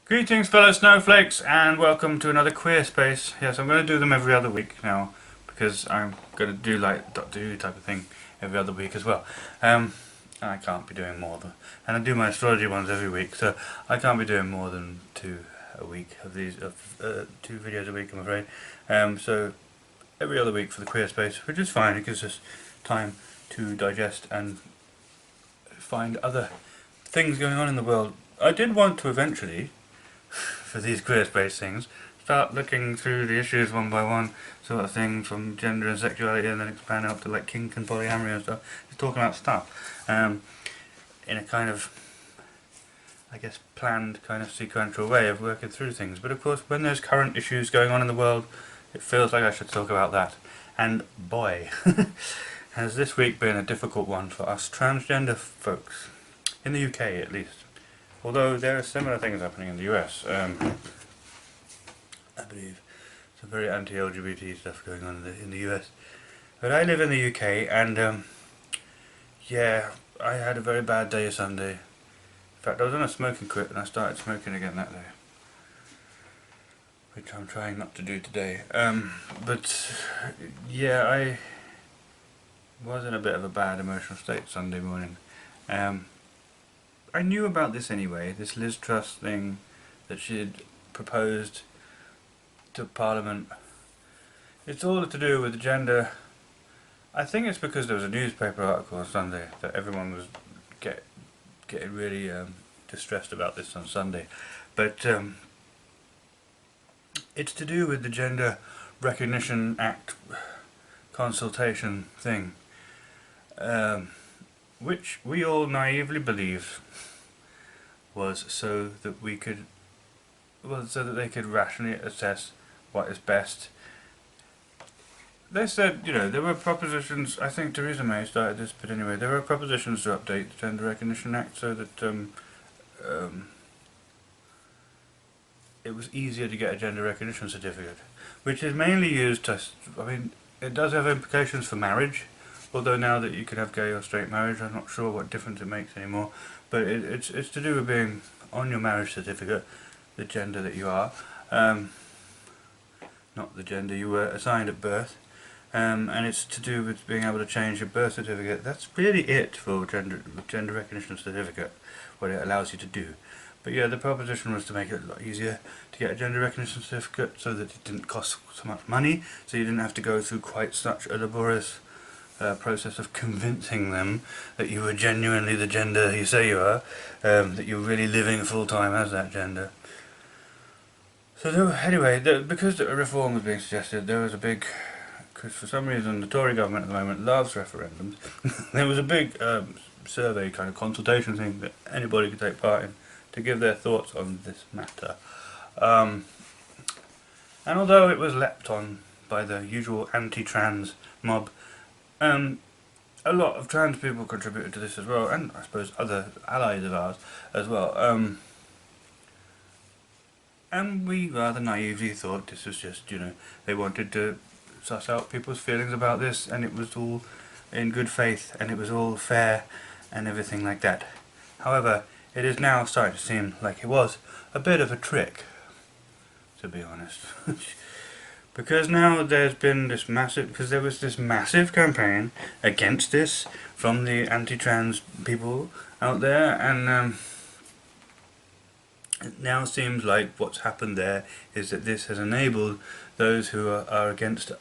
Greetings fellow snowflakes and welcome to another Queerspace. Yes, I'm going to do them every other week now because I'm going to do like Doctor Who type of thing every other week as well. And I can't be doing more than, and I do my astrology ones every week, so I can't be doing more than two a week of these, two videos a week, I'm afraid. So every other week for the Queerspace, which is fine. It gives us time to digest and find other things going on in the world. I did want to eventually, for these Queerspace things, start looking through the issues one by one, sort of thing, from gender and sexuality, and then expand out to like kink and polyamory and stuff. Just talking about stuff in a kind of, I guess, planned kind of sequential way of working through things. But of course, when there's current issues going on in the world, it feels like I should talk about that. And boy, has this week been a difficult one for us transgender folks, in the UK at least. Although there are similar things happening in the US. I believe some very anti-LGBT stuff going on in the US. But I live in the UK, and yeah, I had a very bad day Sunday. In fact, I was on a smoking quit and I started smoking again that day, which I'm trying not to do today. But yeah, I was in a bit of a bad emotional state Sunday morning. I knew about this anyway, this Liz Truss thing that she'd proposed to Parliament. It's all to do with gender. I think it's because there was a newspaper article on Sunday that everyone was getting really distressed about this on Sunday. But it's to do with the Gender Recognition Act consultation thing, which we all naively believed was so that we could, well, so that they could rationally assess what is best. They said, you know, there were propositions, I think Theresa May started this, but anyway, there were propositions to update the Gender Recognition Act so that it was easier to get a gender recognition certificate, which is mainly used to, I mean, it does have implications for marriage, although now that you can have gay or straight marriage, I'm not sure what difference it makes anymore, but it's to do with being on your marriage certificate, the gender that you are, not the gender you were assigned at birth. And it's to do with being able to change your birth certificate. That's really it for gender recognition certificate, what it allows you to do. But yeah, the proposition was to make it a lot easier to get a gender recognition certificate so that it didn't cost so much money, so you didn't have to go through quite such a laborious process of convincing them that you were genuinely the gender you say you are, that you're really living full time as that gender. So anyway, because a reform was being suggested, there was a big, because for some reason the Tory government at the moment loves referendums, there was a big survey kind of consultation thing that anybody could take part in to give their thoughts on this matter. And although it was leapt on by the usual anti-trans mob, a lot of trans people contributed to this as well, and I suppose other allies of ours as well. And we rather naively thought this was just, you know, they wanted to suss out people's feelings about this, and it was all in good faith, and it was all fair, and everything like that. However, it is now starting to seem like it was a bit of a trick, to be honest. Because now there's been this massive, because there was this massive campaign against this from the anti-trans people out there, and it now seems like what's happened there is that this has enabled those who are against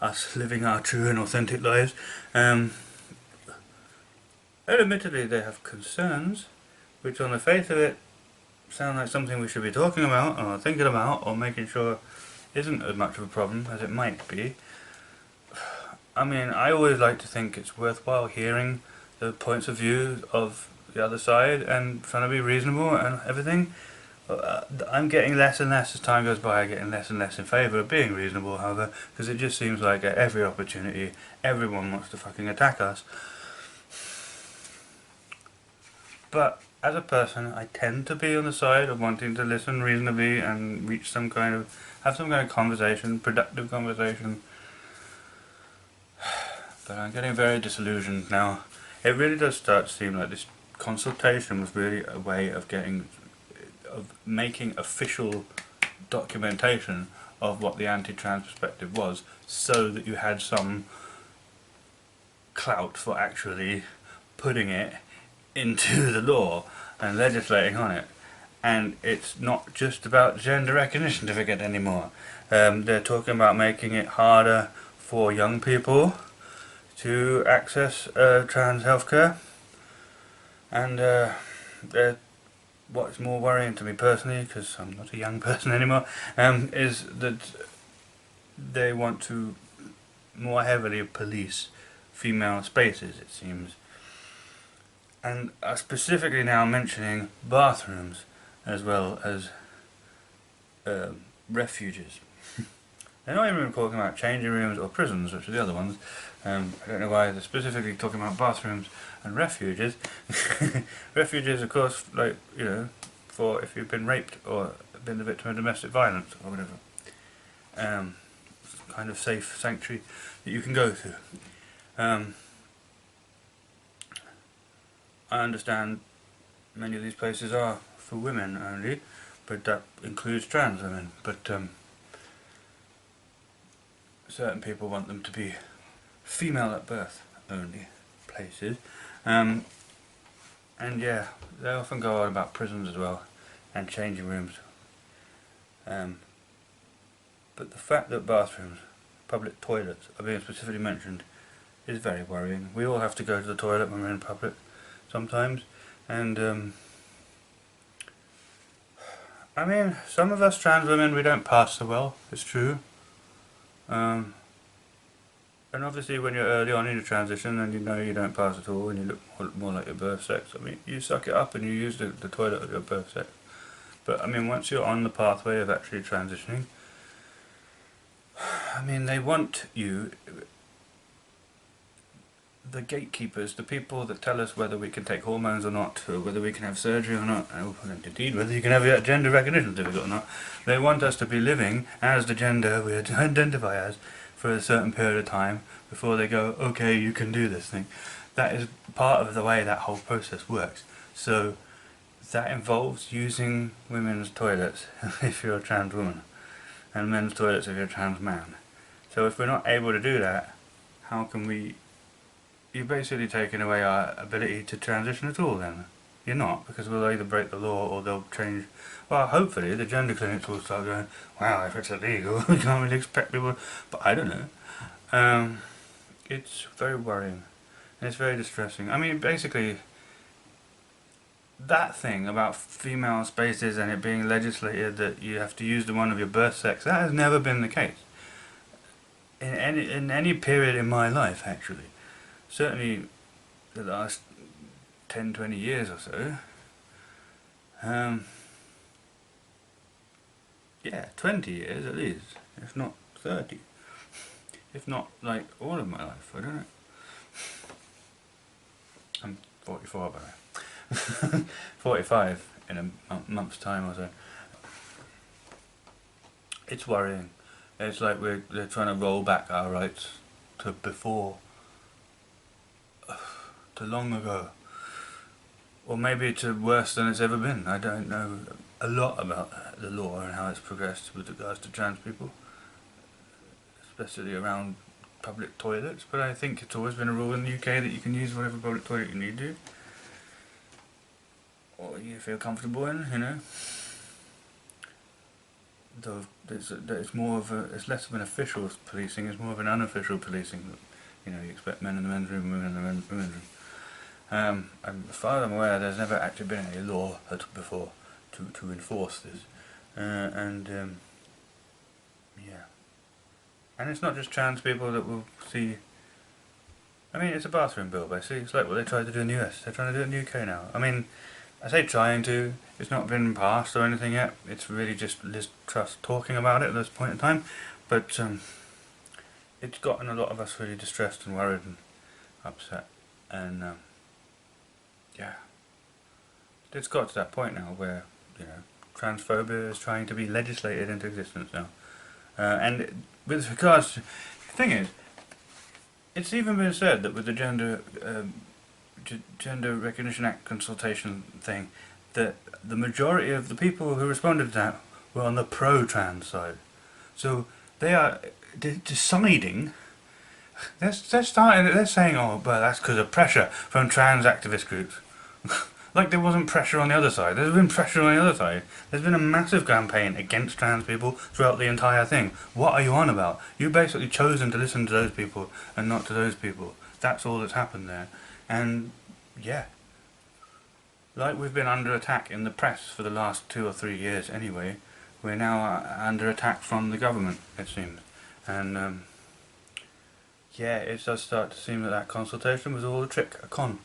us living our true and authentic lives. And admittedly they have concerns, which on the face of it sound like something we should be talking about or thinking about or making sure isn't as much of a problem as it might be. I mean, I always like to think it's worthwhile hearing the points of view of the other side and trying to be reasonable and everything. I'm getting less and less as time goes by. I'm getting less and less in favour of being reasonable, however, because it just seems like at every opportunity everyone wants to fucking attack us. But as a person, I tend to be on the side of wanting to listen reasonably and reach some kind of, have some kind of conversation, productive conversation. But I'm getting very disillusioned now. It really does start to seem like this consultation was really a way of getting of making official documentation of what the anti-trans perspective was, so that you had some clout for actually putting it into the law and legislating on it. And it's not just about gender recognition certificate anymore. They're talking about making it harder for young people to access trans healthcare. And what's more worrying to me personally, because I'm not a young person anymore, is that they want to more heavily police female spaces, it seems. And specifically now mentioning bathrooms as well as refuges. They're not even talking about changing rooms or prisons, which are the other ones. I don't know why they're specifically talking about bathrooms and refuges. Refuges, of course, like, you know, for if you've been raped or been the victim of domestic violence or whatever. Kind of safe sanctuary that you can go to. I understand many of these places are for women only, but that includes trans women. But certain people want them to be female at birth only places. And yeah, they often go on about prisons as well, and changing rooms. But the fact that bathrooms, public toilets, are being specifically mentioned is very worrying. We all have to go to the toilet when we're in public sometimes, and I mean, some of us trans women, we don't pass so well, it's true. And obviously when you're early on in your transition and you know you don't pass at all and you look more like your birth sex, I mean, you suck it up and you use the toilet of your birth sex. But I mean, once you're on the pathway of actually transitioning, I mean, they want you, the gatekeepers, the people that tell us whether we can take hormones or not, or whether we can have surgery or not, and indeed whether you can have a gender recognition certificate or not. They want us to be living as the gender we identify as for a certain period of time before they go, okay, you can do this thing. That is part of the way that whole process works. So that involves using women's toilets if you're a trans woman, and men's toilets if you're a trans man. So if we're not able to do that, how can we... You're basically taking away our ability to transition at all then. You're not, because we'll either break the law or they'll change... Well, hopefully the gender clinics will start going, wow, if it's illegal, we can't really expect people... But I don't know. It's very worrying. And it's very distressing. I mean, basically, that thing about female spaces and it being legislated that you have to use the one of your birth sex, that has never been the case. In any period in my life, actually. Certainly the last 10-20 years or so. Yeah, 20 years at least, if not 30. If not, like, all of my life, I don't know. I'm 44 by the way. 45 in a month's time or so. It's worrying. It's like they're trying to roll back our rights to before, to long ago, or maybe to worse than it's ever been. I don't know a lot about the law and how it's progressed with regards to trans people, especially around public toilets, but I think it's always been a rule in the UK that you can use whatever public toilet you need to, or you feel comfortable in, you know. Though it's more of it's less of an official policing, it's more of an unofficial policing. You know, you expect men in the men's room, women in the women's room. As far as I'm aware, there's never actually been any law before to enforce this, yeah. And it's not just trans people that will see. I mean, it's a bathroom bill, basically. It's like what they tried to do in the US. They're trying to do it in the UK now. I mean, I say trying to. It's not been passed or anything yet. It's really just Liz Truss talking about it at this point in time. But it's gotten a lot of us really distressed and worried and upset. And yeah, it's got to that point now where, you know, transphobia is trying to be legislated into existence now. And with regards to, the thing is, it's even been said that with the Gender Recognition Act consultation thing, that the majority of the people who responded to that were on the pro-trans side. So they are deciding. They're saying, oh, but that's because of pressure from trans activist groups. Like there wasn't pressure on the other side. There's been pressure on the other side. There's been a massive campaign against trans people throughout the entire thing. What are you on about? You've basically chosen to listen to those people and not to those people. That's all that's happened there. And yeah, like we've been under attack in the press for the last 2 or 3 years anyway, we're now under attack from the government, it seems. And yeah, it does start to seem that that consultation was all a trick, a con.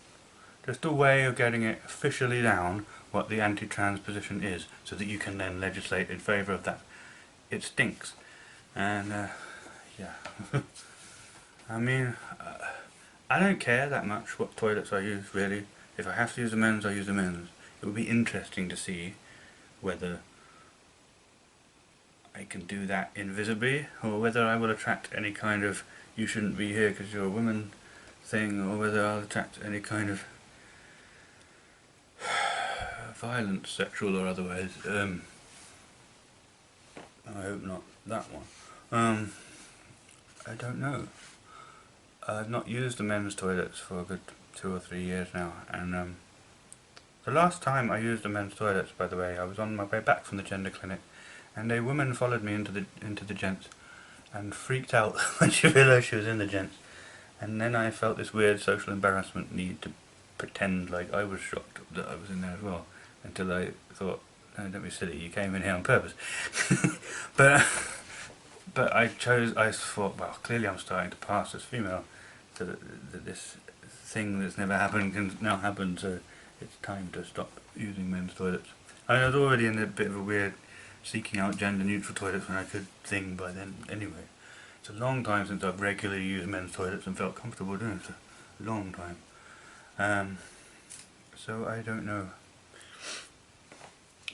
Just a way of getting it officially down what the anti-trans position is, so that you can then legislate in favour of that. It stinks. And yeah. I mean, I don't care that much what toilets I use, really. If I have to use the men's, I use the men's. It would be interesting to see whether I can do that invisibly, or whether I will attract any kind of you shouldn't be here because you're a woman thing, or whether I'll attract any kind of violence, sexual or otherwise. I hope not that one. I don't know. I've not used the men's toilets for a good 2 or 3 years now, and the last time I used the men's toilets, by the way, I was on my way back from the gender clinic, and a woman followed me into the gents, and freaked out when she realised she was in the gents, and then I felt this weird social embarrassment need to pretend like I was shocked that I was in there as well, until I thought, no, don't be silly, you came in here on purpose. but I thought, well, clearly I'm starting to pass as female, so that this thing that's never happened can now happen, so it's time to stop using men's toilets. I mean, I was already in a bit of a weird seeking out gender neutral toilets when I could thing by then anyway. It's a long time since I've regularly used men's toilets and felt comfortable doing it. A long time. So I don't know.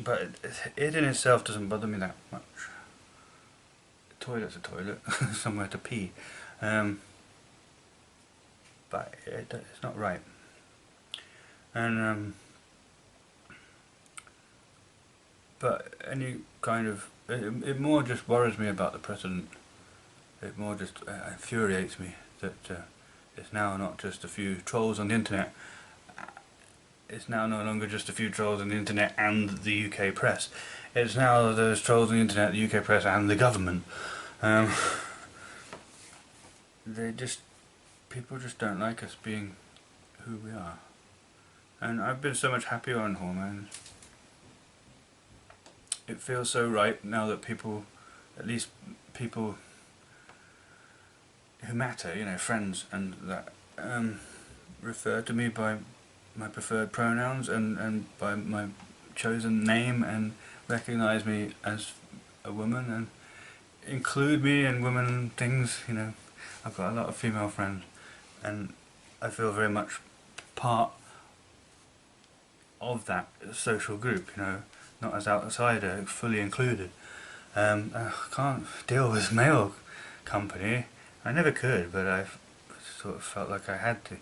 But it in itself doesn't bother me that much. A toilet's a toilet, somewhere to pee. But it's not right. And but any kind of it more just worries me about the precedent. It more just infuriates me that it's now not just a few trolls on the internet. It's now no longer just a few trolls on the internet and the UK press. It's now those trolls on the internet, the UK press, and the government. People just don't like us being who we are. And I've been so much happier on hormones. It feels so right now that people, at least people who matter, you know, friends and that, refer to me by my preferred pronouns and by my chosen name, and recognise me as a woman and include me in women things, you know. I've got a lot of female friends and I feel very much part of that social group, you know, not as outsider, fully included. I can't deal with male company. I never could, but I sort of felt like I had to.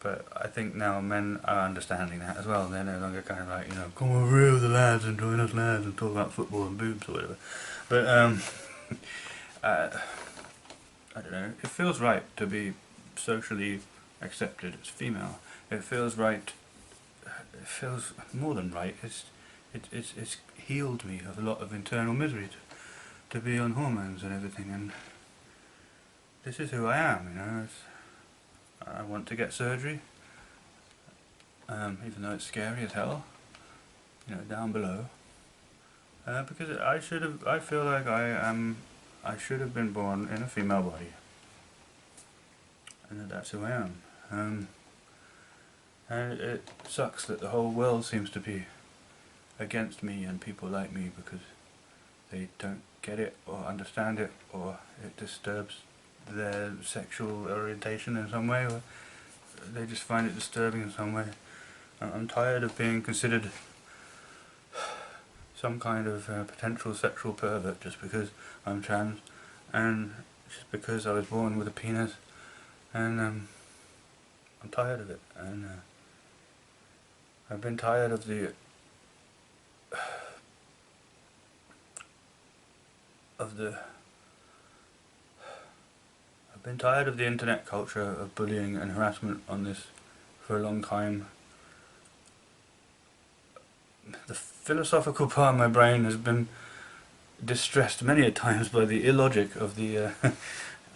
But I think now men are understanding that as well. They're no longer kind of like, you know, come over here with the lads and join us lads and talk about football and boobs or whatever. But I don't know. It feels right to be socially accepted as female. It feels right. It feels more than right. It's healed me of a lot of internal misery to be on hormones and everything. And this is who I am. You know. I want to get surgery, even though it's scary as hell, you know, down below, because I feel like I should have been born in a female body, and that's who I am, and it sucks that the whole world seems to be against me and people like me because they don't get it or understand it, or it disturbs their sexual orientation in some way, or they just find it disturbing in some way. I'm tired of being considered some kind of potential sexual pervert just because I'm trans, and just because I was born with a penis, and I'm tired of it. And I've been tired of the of the... I've been tired of the internet culture of bullying and harassment on this for a long time. The philosophical part of my brain has been distressed many a times by the illogic of the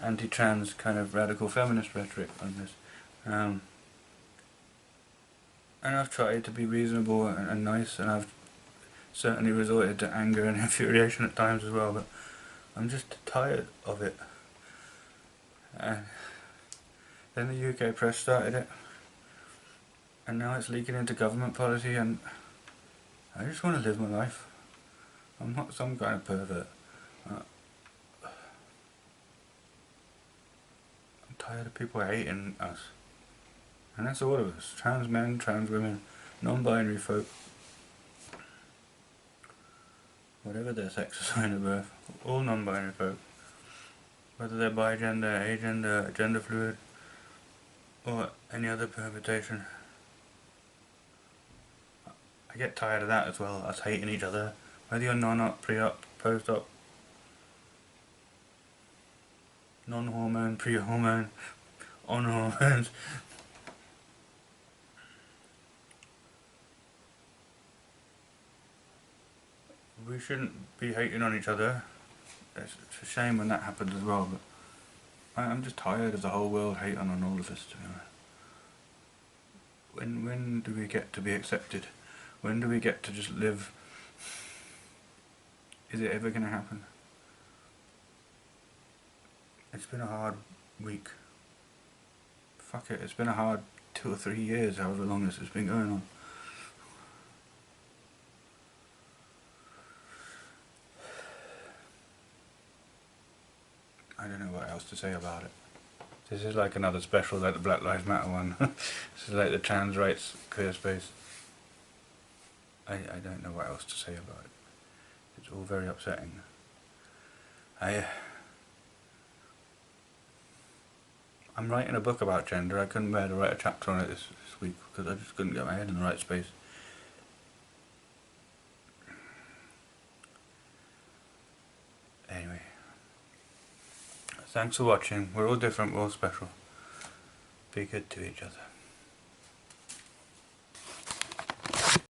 anti-trans kind of radical feminist rhetoric on this. And I've tried to be reasonable and nice, and I've certainly resorted to anger and infuriation at times as well, but I'm just tired of it. Then the UK press started it, and now it's leaking into government policy, and I just want to live my life. I'm not some kind of pervert. I'm tired of people hating us. And that's all of us. Trans men, trans women, non-binary folk. Whatever their sex or sign of birth. All non-binary folk. Whether they're bi-gender, agender, gender fluid, or any other permutation. I get tired of that as well, us hating each other. Whether you're non-op, pre-op, post-op, non-hormone, pre-hormone, on hormones. We shouldn't be hating on each other. It's a shame when that happens as well, but I'm just tired of the whole world hating on all of us, to be honest. When do we get to be accepted? When do we get to just live? Is it ever going to happen? It's been a hard week. Fuck it, it's been a hard 2 or 3 years, however long this has been going on. I don't know what else to say about it. This is like another special, like the Black Lives Matter one. This is like the trans rights Queerspace. I don't know what else to say about it. It's all very upsetting. I'm writing a book about gender. I couldn't bear to write a chapter on it this week because I just couldn't get my head in the right space. Anyway. Thanks for watching. We're all different, we're all special. Be good to each other.